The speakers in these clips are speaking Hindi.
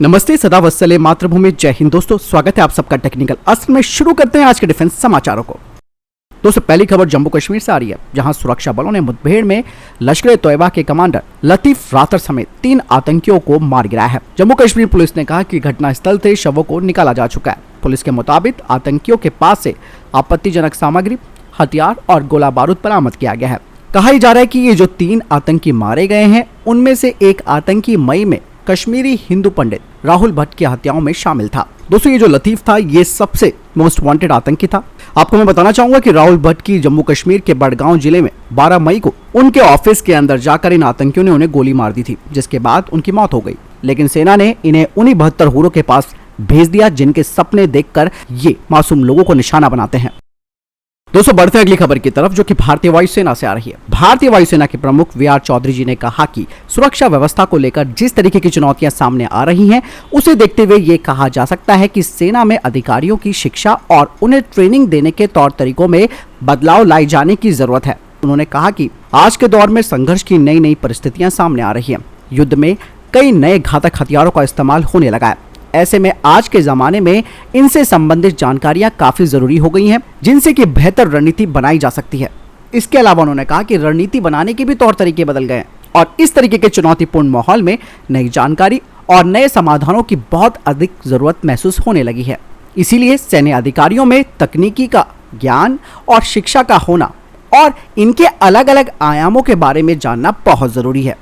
नमस्ते, सदा वत्सले मातृभूमि, जय हिंद। दोस्तों, स्वागत है आप सबका टेक्निकल अस्त्र में। शुरू करते हैं आज के डिफेंस समाचारों को। दोस्तों, पहली खबर जम्मू कश्मीर से आ रही है, जहां सुरक्षा बलों ने मुठभेड़ में लश्कर-ए-तोयबा के कमांडर लतीफ रातर समेत 3 आतंकियों को मार गिराया है। जम्मू कश्मीर पुलिस ने कहा कि घटनास्थल से शवों को निकाला जा चुका है। पुलिस के मुताबिक आतंकियों के पास से आपत्तिजनक सामग्री, हथियार और गोला बारूद बरामद किया गया है। कहा जा रहा है कि ये जो 3 आतंकी मारे गए हैं, उनमें से एक आतंकी मई में कश्मीरी हिंदू पंडित राहुल भट्ट की हत्याओं में शामिल था। दोस्तों, ये जो लतीफ था, ये सबसे मोस्ट वांटेड आतंकी था। आपको मैं बताना चाहूंगा कि राहुल भट्ट की जम्मू कश्मीर के बड़गांव जिले में 12 मई को उनके ऑफिस के अंदर जाकर इन आतंकियों ने उन्हें गोली मार दी थी, जिसके बाद उनकी मौत हो गई। लेकिन सेना ने इन्हें उन्हीं 72 हूरों के पास भेज दिया, जिनके सपने देखकर ये मासूम लोगों को निशाना बनाते हैं। दोस्तों, बढ़ते हैं अगली खबर की तरफ, जो कि भारतीय वायुसेना से आ रही है। भारतीय वायुसेना के प्रमुख वीआर चौधरी जी ने कहा कि सुरक्षा व्यवस्था को लेकर जिस तरीके की चुनौतियां सामने आ रही हैं, उसे देखते हुए ये कहा जा सकता है कि सेना में अधिकारियों की शिक्षा और उन्हें ट्रेनिंग देने के तौर तरीकों में बदलाव लाए जाने की जरूरत है। उन्होंने कहा कि आज के दौर में संघर्ष की नई नई परिस्थितियां सामने आ रही हैं। युद्ध में कई नए घातक हथियारों का इस्तेमाल होने लगा है। ऐसे में आज के जमाने में इनसे संबंधित जानकारियां काफी जरूरी हो गई हैं, जिनसे कि बेहतर रणनीति बनाई जा सकती है। इसके अलावा उन्होंने कहा कि रणनीति बनाने के भी तौर तरीके बदल गए हैं और इस तरीके के चुनौतीपूर्ण माहौल में नई जानकारी और नए समाधानों की बहुत अधिक जरूरत महसूस होने लगी है। इसीलिए सैन्य अधिकारियों में तकनीकी का ज्ञान और शिक्षा का होना और इनके अलग अलग आयामों के बारे में जानना बहुत जरूरी है।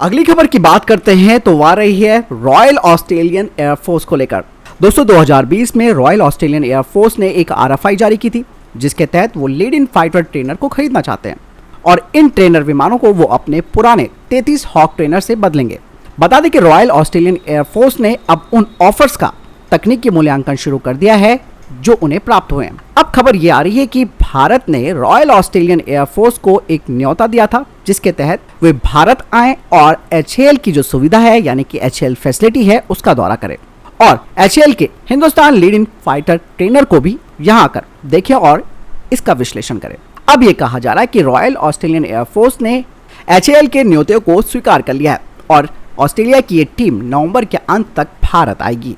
अगली खबर की बात करते हैं तो आ रही है रॉयल ऑस्ट्रेलियन एयरफोर्स को लेकर। दोस्तों, 2020 में रॉयल ऑस्ट्रेलियन एयरफोर्स ने एक आरएफआई जारी की थी, जिसके तहत वो लीड इन फाइटर ट्रेनर को खरीदना चाहते हैं और इन ट्रेनर विमानों को वो अपने पुराने 33 हॉक ट्रेनर से बदलेंगे। बता दें कि रॉयल ऑस्ट्रेलियन एयरफोर्स ने अब उन ऑफर्स का तकनीकी मूल्यांकन शुरू कर दिया है जो उन्हें प्राप्त हुए हैं। अब खबर ये आ रही है कि भारत ने रॉयल ऑस्ट्रेलियन एयरफोर्स को एक न्योता दिया था, जिसके तहत वे भारत आए और HAL की जो सुविधा है, यानी कि HAL फैसिलिटी है, उसका दौरा करें और HAL के Hindustan lead in fighter trainer को भी यहां आकर देखें और इसका विश्लेषण करें। अब ये कहा जा रहा है कि रॉयल ऑस्ट्रेलियन एयरफोर्स ने HAL के न्योते को स्वीकार कर लिया है और ऑस्ट्रेलिया की ये टीम नवंबर के अंत तक भारत आएगी।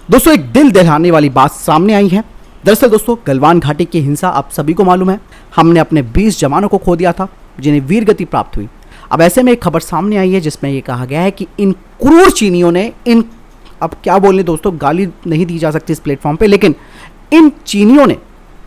दोस्तों, एक दिल दहलाने वाली बात सामने आई है। दरअसल दोस्तों, गलवान घाटी की हिंसा आप सभी को मालूम है। हमने अपने 20 जवानों को खो दिया था, जिन्हें वीर गति प्राप्त हुई। अब ऐसे में एक खबर सामने आई है जिसमें यह कहा गया है कि इन क्रूर चीनियों ने अब क्या बोलने दोस्तों, गाली नहीं दी जा सकती इस प्लेटफॉर्म पे, लेकिन इन चीनियों ने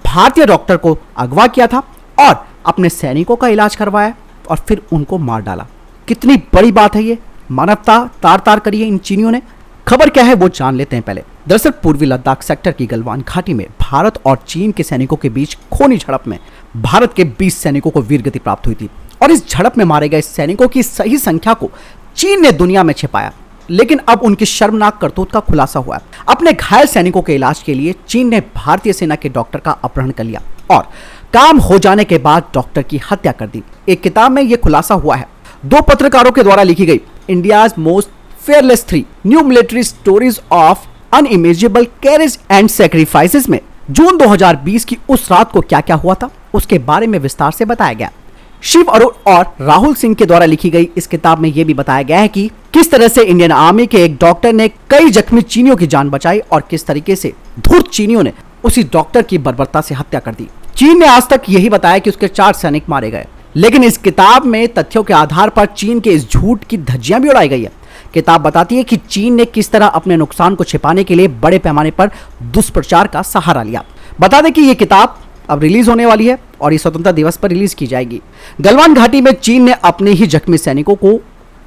भारतीय डॉक्टर को अगवा किया था और अपने सैनिकों का इलाज करवाया और फिर उनको मार डाला। कितनी बड़ी बात है ये, मानवता तार तार करी है इन चीनियों ने। खबर क्या है वो जान लेते हैं पहले। दरअसल पूर्वी लद्दाख सेक्टर की गलवान घाटी में भारत और चीन के सैनिकों के बीच खूनी झड़प में भारत के 20 सैनिकों को वीरगति प्राप्त हुई थी और इस झड़प में मारे गए सैनिकों की सही संख्या को चीन ने दुनिया में छिपाया, लेकिन अब उनकी शर्मनाक करतूत का खुलासा हुआ। अपने घायल सैनिकों के इलाज के लिए चीन ने भारतीय सेना के डॉक्टर का अपहरण कर लिया और काम हो जाने के बाद डॉक्टर की हत्या कर दी। एक किताब में यह खुलासा हुआ है। 2 पत्रकारों के द्वारा लिखी गई India's most fearless 3 new military stories of unimaginable courage and sacrifices में जून 2020 की उस रात को क्या क्या हुआ था, उसके बारे में विस्तार से बताया गया। शिव अरोड़ और राहुल सिंह के द्वारा लिखी गई इस किताब में यह भी बताया गया है कि किस तरह से इंडियन आर्मी के एक डॉक्टर ने कई जख्मी चीनियों की जान बचाई और किस तरीके से धूर्त चीनियों ने उसी डॉक्टर की बर्बरता से हत्या कर दी। चीन ने आज तक यही बताया कि उसके 4 सैनिक मारे गए, लेकिन इस किताब में तथ्यों के आधार पर चीन के इस झूठ की धज्जियां भी उड़ाई गई है। किताब बताती है कि चीन ने किस तरह अपने नुकसान को छिपाने के लिए बड़े पैमाने पर दुष्प्रचार का सहारा लिया। बता दें कि यह किताब अब रिलीज होने वाली है और ये स्वतंत्रता दिवस पर रिलीज की जाएगी। गलवान घाटी में चीन ने अपने ही जख्मी सैनिकों को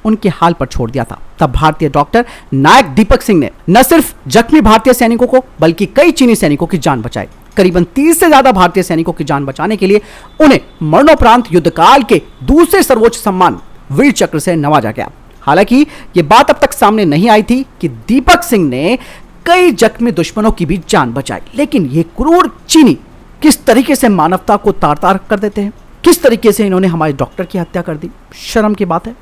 उनके हाल पर छोड़ दिया था। तब भारतीय डॉक्टर नायक दीपक सिंह ने न सिर्फ जख्मी भारतीय सैनिकों को बल्कि कई चीनी सैनिकों की जान बचाई। करीबन 30 से ज्यादा भारतीय सैनिकों की जान बचाने के लिए उन्हें मरणोपरांत युद्धकाल के दूसरे सर्वोच्च सम्मान वीर चक्र से नवाजा गया। हालांकि ये बात अब तक सामने नहीं आई थी कि दीपक सिंह ने कई जख्मी दुश्मनों की भी जान बचाई, लेकिन ये क्रूर चीनी किस तरीके से मानवता को तार तार कर देते हैं, किस तरीके से इन्होंने हमारे डॉक्टर की हत्या कर दी, शर्म की बात है।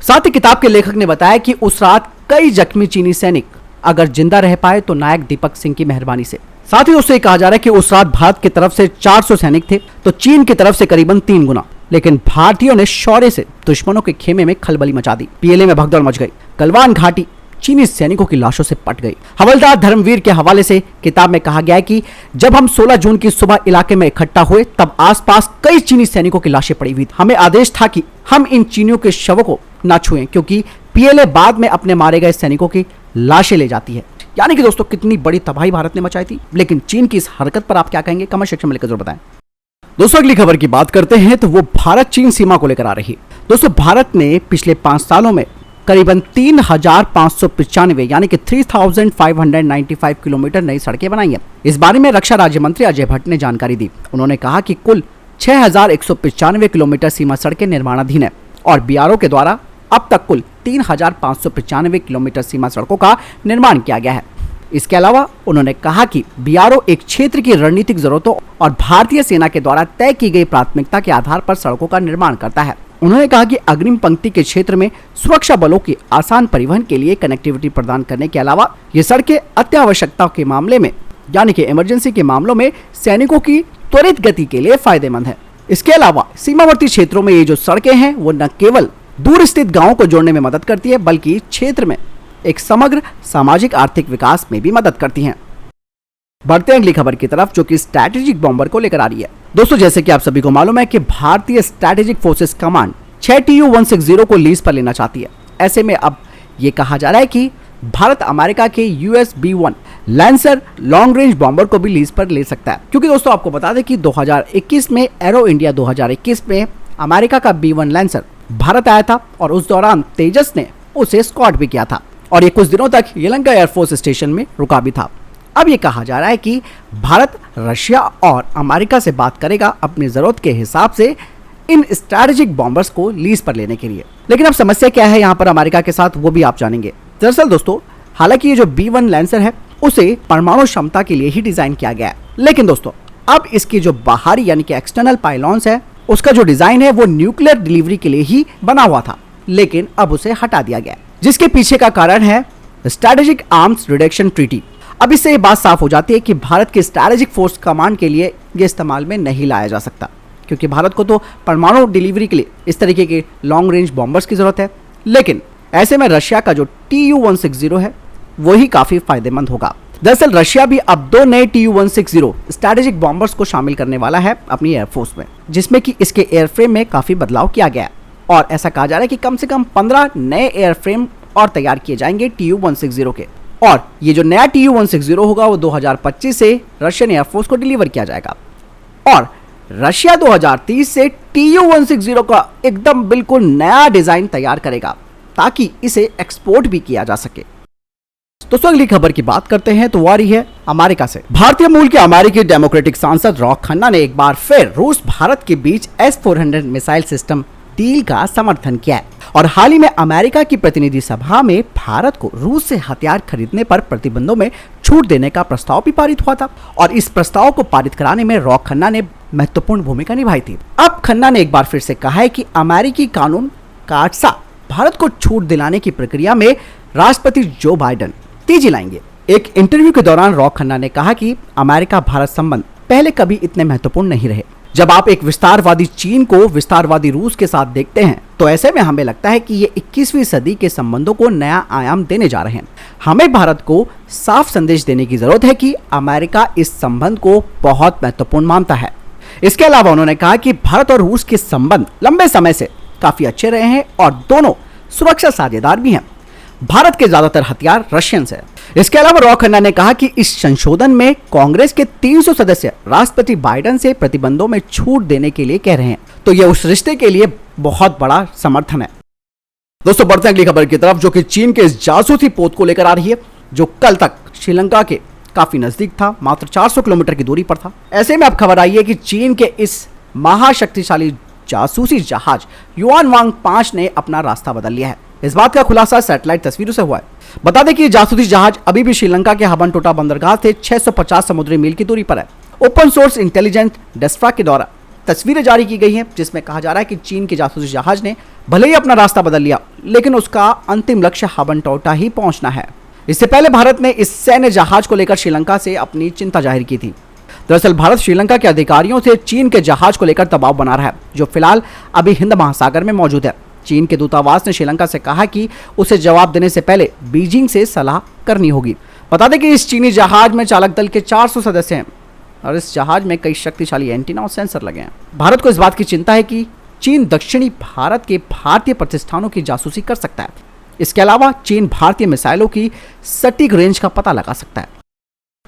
साथ ही किताब के लेखक ने बताया कि उस रात कई जख्मी चीनी सैनिक अगर जिंदा रह पाए तो नायक दीपक सिंह की मेहरबानी से। साथ ही उससे कहा जा रहा है कि उस रात भारत की तरफ से 400 सैनिक थे तो चीन की तरफ से करीबन 3 गुना। लेकिन भारतीयों ने शौर्य से दुश्मनों के खेमे में खलबली मचा दी। पीएलए में भगदड़ मच गई। गलवान घाटी चीनी सैनिकों की लाशों से पट गई। हवलदार धर्मवीर के हवाले से किताब में कहा गया है कि जब हम 16 जून की सुबह इलाके में इकट्ठा हुए तब आसपास कई चीनी सैनिकों की लाशें पड़ी हुई थी। हमें आदेश था कि हम इन चीनियों के शवों को न छुएं क्योंकि पीएलए बाद में अपने मारे गए सैनिकों की लाशें ले जाती है। यानी कि दोस्तों कितनी बड़ी तबाही भारत ने मचाई थी। लेकिन चीन की इस हरकत पर आप क्या कहेंगे, कमेंट सेक्शन में लिखकर जरूर बताएं। दोस्तों अगली खबर की बात करते हैं तो वो भारत चीन सीमा को लेकर आ रही है। दोस्तों भारत ने पिछले 5 सालों में करीबन 3,595 यानी कि 3,595 किलोमीटर नई सड़कें बनाई हैं। इस बारे में रक्षा राज्य मंत्री अजय भट्ट ने जानकारी दी। उन्होंने कहा कि कुल 6,195 किलोमीटर सीमा सड़कें निर्माणाधीन है और बीआरओ के द्वारा अब तक कुल 3,595 किलोमीटर सीमा सड़कों का निर्माण किया गया है। इसके अलावा उन्होंने कहा कि बीआरओ एक क्षेत्र की रणनीतिक जरूरतों और भारतीय सेना के द्वारा तय की गई प्राथमिकता के आधार पर सड़कों का निर्माण करता है। उन्होंने कहा कि अग्रिम पंक्ति के क्षेत्र में सुरक्षा बलों की आसान परिवहन के लिए कनेक्टिविटी प्रदान करने के अलावा ये सड़कें अत्यावश्यकता के मामले में यानी कि इमरजेंसी के मामलों में सैनिकों की त्वरित गति के लिए फायदेमंद है। इसके अलावा सीमावर्ती क्षेत्रों में ये जो सड़कें हैं वो न केवल दूर स्थित गांवों को जोड़ने में मदद करती है बल्कि क्षेत्र में एक समग्र सामाजिक आर्थिक विकास में भी मदद करती हैं। बढ़ते हैं अगली खबर की तरफ जो कि स्ट्रैटेजिक बॉम्बर को लेकर आ रही है। दोस्तों जैसे कि आप सभी को मालूम है कि भारतीय स्ट्रैटेजिक फोर्सेस कमांड 6 TU-160 को लीज पर लेना चाहती है। ऐसे में अब ये कहा जा रहा है कि भारत अमेरिका के USB-1 lancer long range bomber को भी लीज पर ले सकता है, क्योंकि दोस्तों आपको बता दें कि 2021 में एरो इंडिया 2021 में अमेरिका का B-1 लैंसर भारत आया था और उस दौरान तेजस ने उसे स्कॉट भी किया था और ये कुछ दिनों तक यलहंका एयरफोर्स स्टेशन में रुका भी था। अब ये कहा जा रहा है कि भारत रशिया और अमेरिका से बात करेगा अपनी जरूरत के हिसाब से इन स्ट्रैटेजिक बॉम्बर्स को लीज पर लेने के लिए। लेकिन अब समस्या क्या है यहाँ पर अमेरिका के साथ, वो भी आप जानेंगे। दरअसल दोस्तों हालांकि ये जो B-1 लैंसर है उसे परमाणु क्षमता के लिए ही डिजाइन किया गया है, लेकिन दोस्तों अब इसकी जो बाहरी यानी कि एक्सटर्नल पाइलॉन्स है उसका जो डिजाइन है वो न्यूक्लियर डिलीवरी के लिए ही बना हुआ था, लेकिन अब उसे हटा दिया गया, जिसके पीछे का कारण है स्ट्रैटेजिक आर्म्स रिडक्शन ट्रीटी। अब इससे ये बात साफ हो जाती है कि भारत के स्ट्रैटेजिक फोर्स कमांड के लिए ये इस्तेमाल में नहीं लाया जा सकता, क्योंकि भारत को तो परमाणु डिलीवरी के लिए इस तरीके के लॉन्ग रेंज बॉम्बर्स की जरूरत है। लेकिन ऐसे में रशिया का जो TU-160 है वही काफी फायदेमंद होगा। दरअसल रशिया भी अब 2 नए TU-160 स्ट्रैटेजिक बॉम्बर्स को शामिल करने वाला है अपनी एयरफोर्स में, जिसमें कि इसके एयरफ्रेम में काफी बदलाव किया गया है और ऐसा कहा जा रहा है कि कम से कम 15 नए एयरफ्रेम और तैयार किए जाएंगे TU-160 के। और ये जो नया TU-160 होगा वो 2025 से रशियन एयरफोर्स को डिलीवर किया जाएगा और रशिया 2030 से TU-160 का एकदम बिल्कुल नया डिजाइन तैयार करेगा ताकि इसे एक्सपोर्ट भी किया जा सके। दोस्तों अगली खबर की बात करते हैं तो वो आ रही है अमेरिका से। भारतीय मूल के अमेरिकी डेमोक्रेटिक सांसद रॉक खन्ना ने एक बार फिर रूस भारत के बीच S-400 मिसाइल सिस्टम डील का समर्थन किया है और हाल ही में अमेरिका की प्रतिनिधि सभा में भारत को रूस से हथियार खरीदने पर प्रतिबंधों में छूट देने का प्रस्ताव भी पारित हुआ था और इस प्रस्ताव को पारित कराने में रॉक खन्ना ने महत्वपूर्ण भूमिका निभाई थी। अब खन्ना ने एक बार फिर से कहा है कि अमेरिकी कानून काटसा भारत को छूट दिलाने की प्रक्रिया में राष्ट्रपति जो बाइडेन तेजी लाएंगे। एक इंटरव्यू के दौरान रॉक खन्ना ने कहा कि अमेरिका भारत संबंध पहले कभी इतने महत्वपूर्ण नहीं रहे। जब आप एक विस्तारवादी चीन को विस्तारवादी रूस के साथ देखते हैं तो ऐसे में हमें लगता है कि ये 21वीं सदी के संबंधों को नया आयाम देने जा रहे हैं। हमें भारत को साफ संदेश देने की जरूरत है कि अमेरिका इस संबंध को बहुत महत्वपूर्ण मानता है। इसके अलावा उन्होंने कहा कि भारत और रूस के संबंध लंबे समय से काफी अच्छे रहे हैं और दोनों सुरक्षा साझेदार भी हैं। भारत के ज्यादातर हथियार रशियन से। इसके अलावा रॉक खन्ना ने कहा कि इस संशोधन में कांग्रेस के 300 सदस्य राष्ट्रपति बाइडेन से प्रतिबंधों में छूट देने के लिए कह रहे हैं, तो यह उस रिश्ते के लिए बहुत बड़ा समर्थन है। दोस्तों बढ़ते हैं अगली खबर की तरफ जो कि चीन के इस जासूसी पोत को लेकर आ रही है जो कल तक श्रीलंका के काफी नजदीक था, मात्र 400 किलोमीटर की दूरी पर था। ऐसे में अब खबर आई है कि चीन के इस महाशक्तिशाली जासूसी जहाज युआनवांग 5 ने अपना रास्ता बदल लिया है। इस बात का खुलासा सैटेलाइट तस्वीरों से हुआ है। बता दें कि जासूसी जहाज अभी भी श्रीलंका के हबनटोटा बंदरगाह से 650 समुद्री मील की दूरी पर है। ओपन सोर्स इंटेलिजेंस डेस्ट्रा के द्वारा तस्वीरें जारी की गई हैं जिसमें कहा जा रहा है कि चीन के जासूसी जहाज ने भले ही अपना रास्ता बदल लिया लेकिन उसका अंतिम लक्ष्य हबनटोटा ही पहुंचना है। इससे पहले भारत ने इस सैन्य जहाज को लेकर श्रीलंका से अपनी चिंता जाहिर की थी। दरअसल भारत श्रीलंका के अधिकारियों से चीन के जहाज को लेकर दबाव बना रहा है जो फिलहाल अभी हिंद महासागर में मौजूद है। चीन के दूतावास ने श्रीलंका से कहा कि उसे जवाब देने से पहले बीजिंग से सलाह करनी होगी। बता दें कि इस चीनी जहाज में चालक दल के 400 सदस्य हैं और इस जहाज में कई शक्तिशाली एंटीना और सेंसर लगे हैं। भारत को इस बात की चिंता है कि चीन दक्षिणी भारत के भारतीय प्रतिष्ठानों की जासूसी कर सकता है। इसके अलावा चीन भारतीय मिसाइलों की सटीक रेंज का पता लगा सकता है।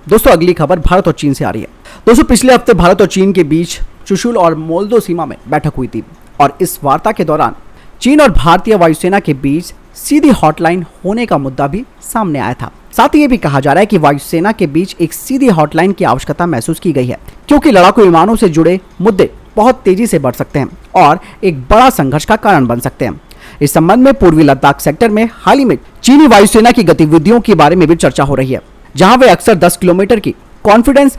दोस्तों अगली खबर भारत और चीन से आ रही है। दोस्तों पिछले हफ्ते भारत और चीन के बीच चुशुल और मोल्दो सीमा में बैठक हुई थी और इस वार्ता के दौरान चीन और भारतीय वायुसेना के बीच सीधी हॉटलाइन होने का मुद्दा भी सामने आया था। साथ ही ये भी कहा जा रहा है कि वायुसेना के बीच एक सीधी हॉटलाइन की आवश्यकता महसूस की गई है, क्योंकि लड़ाकू विमानों से जुड़े मुद्दे बहुत तेजी से बढ़ सकते हैं और एक बड़ा संघर्ष का कारण बन सकते हैं। इस संबंध में पूर्वी लद्दाख सेक्टर में हाल ही में चीनी वायुसेना की गतिविधियों के बारे में भी चर्चा हो रही है, जहां वे अक्सर 10 किलोमीटर की कॉन्फिडेंस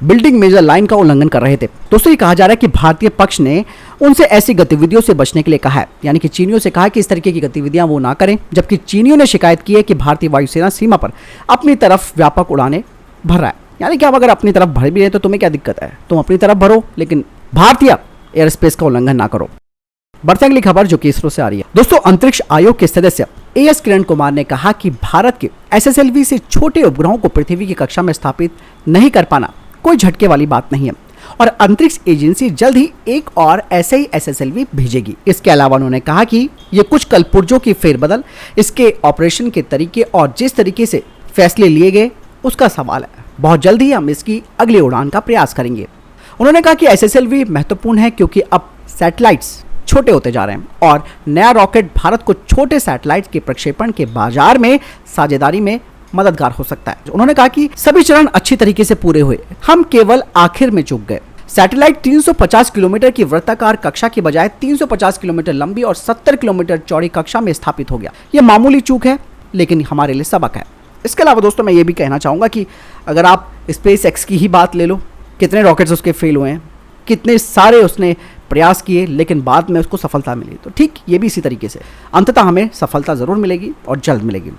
बिल्डिंग मेजर लाइन का उल्लंघन कर रहे थे। दोस्तों ये कहा जा रहा है कि भारतीय पक्ष ने उनसे ऐसी गतिविधियों से बचने के लिए कहा है, यानी कि चीनियों से कहा है कि इस तरीके की गतिविधियां वो ना करें, जबकि चीनियों ने शिकायत की है कि भारतीय वायुसेना सीमा पर अपनी तरफ व्यापक उड़ानें भर रहा है। यानी कि आप अगर अपनी तरफ भर भी रहे तो तुम्हें क्या दिक्कत है, तुम अपनी तरफ भरो लेकिन भारतीय एयर स्पेस का उल्लंघन ना करो। बढ़ते अगली खबर जो कि इसरो से आ रही है। दोस्तों अंतरिक्ष आयोग के सदस्य एएस किरण कुमार ने कहा कि भारत के एसएसएलवी से छोटे उपग्रहों को पृथ्वी की कक्षा में स्थापित नहीं कर पाना कोई झटके वाली बात नहीं है और अंतरिक्ष एजेंसी जल्द ही एक और ऐसे ही एसएसएलवी भेजेगी। इसके अलावा उन्होंने कहा कि ये कुछ कलपुर्जों की फेरबदल, इसके ऑपरेशन के तरीके और जिस तरीके से फैसले लिए गए उसका सवाल है। बहुत जल्द ही हम इसकी अगली उड़ान का प्रयास करेंगे। उन्होंने कहा कि एसएसएलवी महत्वपूर्ण है क्योंकि अब सैटेलाइट्स छोटे होते जा रहे हैं और नया रॉकेट भारत को छोटे सैटेलाइट के प्रक्षेपण के बाजार में साझेदारी में मददगार हो सकता है। उन्होंने कहा कि सभी चरण अच्छी तरीके से पूरे हुए, हम केवल आखिर में चूक गए। सैटेलाइट 350 किलोमीटर की वृत्ताकार कक्षा की बजाय 350 किलोमीटर लंबी और 70 किलोमीटर चौड़ी कक्षा में स्थापित हो गया। यह मामूली चूक है लेकिन हमारे लिए सबक है। इसके अलावा दोस्तों मैं ये भी कहना चाहूंगा कि अगर आप स्पेस एक्स की ही बात ले लो, कितने रॉकेट्स उसके फेल हुए हैं, कितने सारे उसने प्रयास किए लेकिन बाद में उसको सफलता मिली, तो ठीक ये भी इसी तरीके से अंततः हमें सफलता जरूर मिलेगी और जल्द मिलेगी।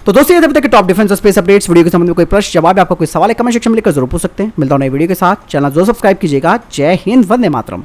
तो दोस्तों ये थे अभी तक के टॉप डिफेंस और स्पेस अपडेट्स। वीडियो के संबंध में कोई प्रश्न जवाब है, आपका कोई सवाल है, कमेंट सेक्शन में लिखकर जरूर पूछ सकते हैं। मिलता हूं नई वीडियो के साथ, चैनल जरूर सब्सक्राइब कीजिएगा। जय हिंद, वंदे मातरम।